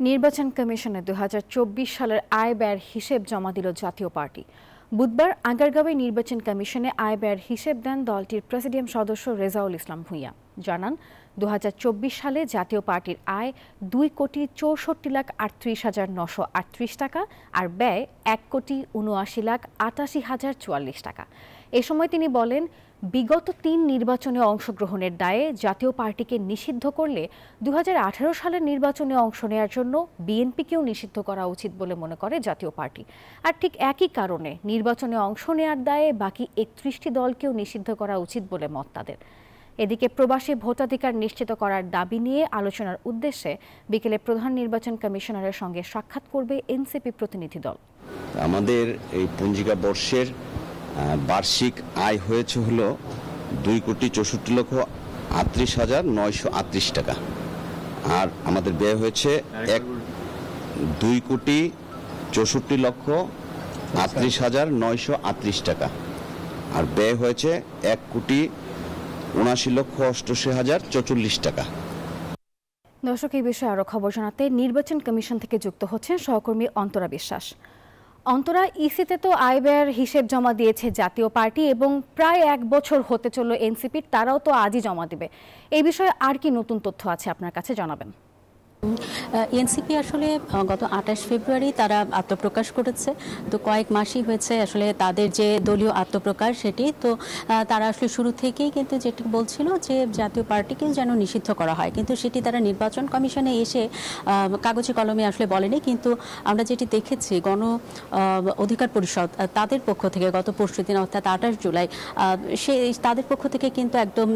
নির্বাচন কমিশনে ২০২৪ সালের আয় ব্যয়ের হিসেব জমা দিল জাতীয় পার্টি। বুধবার আগারগাঁওয়ে নির্বাচন কমিশনে আয় ব্যয়ের হিসেব দেন দলটির প্রেসিডিয়াম সদস্য রেজাউল ইসলাম ভূঁইয়া। জানান ২০২৪ সালে জাতীয় পার্টির আয় ২,৬৪,৩৮,৯৩৮ টাকা আর ব্যয় ১,৭৯,৮৮,০৪৪ টাকা। এ সময় তিনি বলেন, বিগত ৩ নির্বাচনে অংশগ্রহণের দায়ে জাতীয় পার্টিকে নিষিদ্ধ করলে ২০১৮ সালের নির্বাচনে অংশ নেওয়ার জন্য বিএনপিকেও নিষিদ্ধ করা উচিত বলে মনে করে জাতীয় পার্টি। আর ঠিক একই কারণে নির্বাচনে অংশ নেওয়ার দায়ে বাকি ৩১টি দলকেও নিষিদ্ধ করা উচিত বলে মত তাদের। এদিকে প্রবাসী ভোটাধিকার নিশ্চিত করার দাবি নিয়ে আলোচনার উদ্দেশ্যে বিকেলে প্রধান নির্বাচন কমিশনারের সঙ্গে সাক্ষাৎ করবে এনসিপি প্রতিনিধি দল। আমাদের এই পঞ্জিকা বর্ষের বার্ষিক আয় হয়েছে হলো 2,64,38,938 টাকা, আর আমাদের ব্যয় হয়েছে 2,64,38,938 টাকা, আর ব্যয় হয়েছে 1,79,88,044 টাকা। দর্শক, এই বিষয়ে আরো খবর জানাতে নির্বাচন কমিশন থেকে যুক্ত হচ্ছেন সহকর্মী অন্তরা বিশ্বাস। অন্তরা, ইসিতে তো আয় ব্যয়ের হিসেব জমা দিয়েছে জাতীয় পার্টি এবং প্রায় 1 বছর হতে চলল এনসিপির, তারাও তো আজই জমা দিবে। এই বিষয়ে আর কি নতুন তথ্য আছে আপনার কাছে জানাবেন? এনসিপি আসলে গত 28 ফেব্রুয়ারি তারা আত্মপ্রকাশ করেছে। তো কয়েক মাসই হয়েছে আসলে তাদের যে দলীয় আত্মপ্রকাশ সেটি। তো তারা আসলে শুরু থেকেই কিন্তু যেটি বলছিল যে জাতীয় পার্টিকেও যেন নিষিদ্ধ করা হয়, কিন্তু সেটি তারা নির্বাচন কমিশনে এসে কাগজে কলমে আসলে বলেনি। কিন্তু আমরা যেটি দেখেছি, গণ অধিকার পরিষদ তাদের পক্ষ থেকে গত পরশুদিন অর্থাৎ 28 জুলাই তাদের পক্ষ থেকে কিন্তু একদম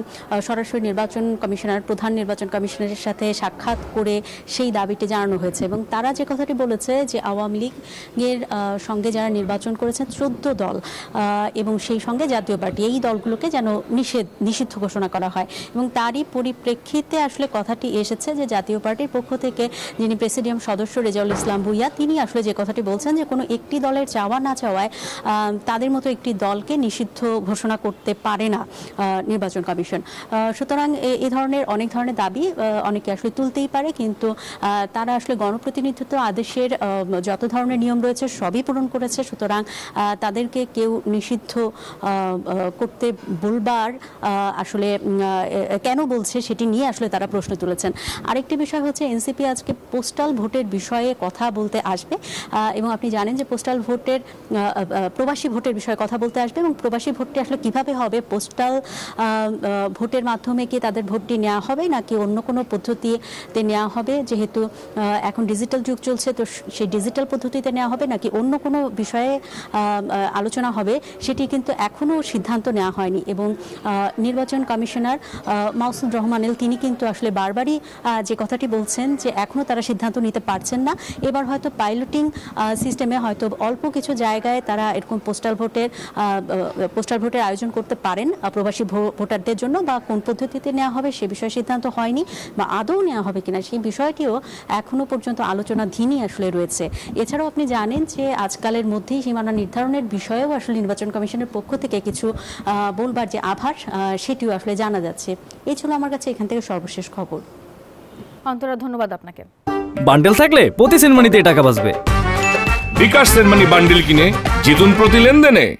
সরাসরি নির্বাচন কমিশনার, প্রধান নির্বাচন কমিশনারের সাথে সাক্ষাৎ করে সেই দাবিটি জানানো হয়েছে। এবং তারা যে কথাটি বলেছে যে আওয়ামী লীগের সঙ্গে যারা নির্বাচন করেছেন 14 দল এবং সেই সঙ্গে জাতীয় পার্টি, এই দলগুলোকে যেন নিষিদ্ধ ঘোষণা করা হয়। এবং তারই পরিপ্রেক্ষিতে আসলে কথাটি এসেছে যে জাতীয় পার্টির পক্ষ থেকে যিনি প্রেসিডিয়াম সদস্য রেজাউল ইসলাম ভূঁইয়া, তিনি আসলে যে কথাটি বলছেন যে কোনো একটি দলের চাওয়া না চাওয়ায় তাদের মতো একটি দলকে নিষিদ্ধ ঘোষণা করতে পারে না নির্বাচন কমিশন। সুতরাং অনেক ধরনের দাবি অনেকে আসলে তুলতেই পারে, কিন্তু তারা আসলে গণপ্রতিনিধিত্ব আদেশের যত ধরনের নিয়ম রয়েছে সবই পূরণ করেছে। সুতরাং তাদেরকে কেউ নিষিদ্ধ করতে বলবার আসলে কেন বলছে সেটি নিয়ে আসলে তারা প্রশ্ন তুলেছেন। আরেকটি বিষয় হচ্ছে, এনসিপি আজকে পোস্টাল ভোটের বিষয়ে কথা বলতে আসবে এবং আপনি জানেন যে পোস্টাল ভোটের প্রবাসী ভোটের বিষয়ে কথা বলতে আসবে। এবং প্রবাসী ভোটটি আসলে কিভাবে হবে, পোস্টাল ভোটের মাধ্যমে কি তাদের ভোটটি নেওয়া হবে নাকি অন্য কোনো পদ্ধতিতে নেওয়া হবে, যেহেতু এখন ডিজিটাল যুগ চলছে, তো সেই ডিজিটাল পদ্ধতিতে নেওয়া হবে নাকি অন্য কোনো বিষয়ে আলোচনা হবে, সেটি কিন্তু এখনও সিদ্ধান্ত নেওয়া হয়নি। এবং নির্বাচন কমিশনার মাসুদ রহমানেল তিনি কিন্তু আসলে বারবারই যে কথাটি বলছেন যে এখনও তারা সিদ্ধান্ত নিতে পারছেন না। এবার হয়তো পাইলটিং সিস্টেমে হয়তো অল্প কিছু জায়গায় তারা এরকম পোস্টাল ভোটের আয়োজন করতে পারেন প্রবাসী ভোটারদের জন্য, বা কোন পদ্ধতিতে নেওয়া হবে সে বিষয়ে সিদ্ধান্ত হয়নি, বা আদৌ নেওয়া হবে কিনা সেই বিষয়টিও এখনো পর্যন্ত আলোচনাধীনই আসলে রয়েছে। এছাড়াও আপনি জানেন যে আজকালের মধ্যেই সীমানা নির্ধারণের বিষয়েও আসলে নির্বাচন কমিশনের পক্ষ থেকে কিছু বলবার যে আভাস সেটিও আসলে জানা যাচ্ছে। এই ছিল আমার কাছে এখান থেকে সর্বশেষ খবর। অন্তরা, ধন্যবাদ আপনাকে। বান্ডেল থাকলে প্রতি সেনমানিতে টাকা বাঁচবে। বিকাশ সেনমানি বান্ডেল কিনে জিতুন প্রতি লেনদেনে।